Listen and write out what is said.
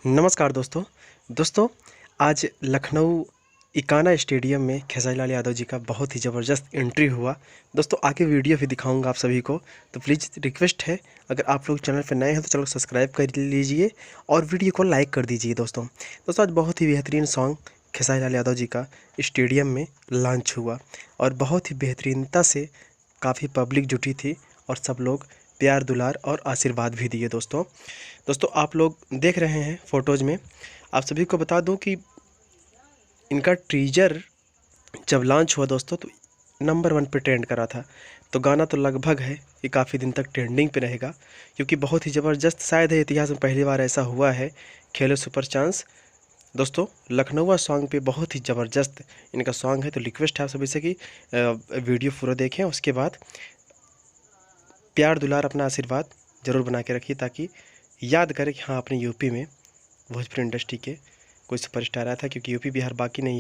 नमस्कार दोस्तों आज लखनऊ इकाना स्टेडियम में खेसारी लाल यादव जी का बहुत ही ज़बरदस्त एंट्री हुआ। दोस्तों आगे वीडियो भी दिखाऊंगा आप सभी को, तो प्लीज़ रिक्वेस्ट है, अगर आप लोग चैनल पर नए हैं तो चलो सब्सक्राइब कर लीजिए और वीडियो को लाइक कर दीजिए। दोस्तों आज बहुत ही बेहतरीन सॉन्ग खेसारी लाल यादव जी का स्टेडियम में लॉन्च हुआ और बहुत ही बेहतरीनता से काफ़ी पब्लिक जुटी थी और सब लोग प्यार दुलार और आशीर्वाद भी दिए। दोस्तों आप लोग देख रहे हैं फ़ोटोज़ में। आप सभी को बता दूं कि इनका टीजर जब लॉन्च हुआ दोस्तों तो नंबर 1 पे ट्रेंड करा था। तो गाना तो लगभग है ये काफ़ी दिन तक ट्रेंडिंग पे रहेगा, क्योंकि बहुत ही ज़बरदस्त, शायद है इतिहास में पहली बार ऐसा हुआ है खेलो सुपर चांस। दोस्तों लखनऊ सॉन्ग पे बहुत ही ज़बरदस्त इनका सॉन्ग है, तो रिक्वेस्ट है आप सभी से कि वीडियो पूरा देखें, उसके बाद प्यार दुलार अपना आशीर्वाद ज़रूर बना के रखिए, ताकि याद करें कि हाँ अपने यूपी में भोजपुरी इंडस्ट्री के कोई सुपरस्टार आया था, क्योंकि यूपी बिहार बाकी नहीं।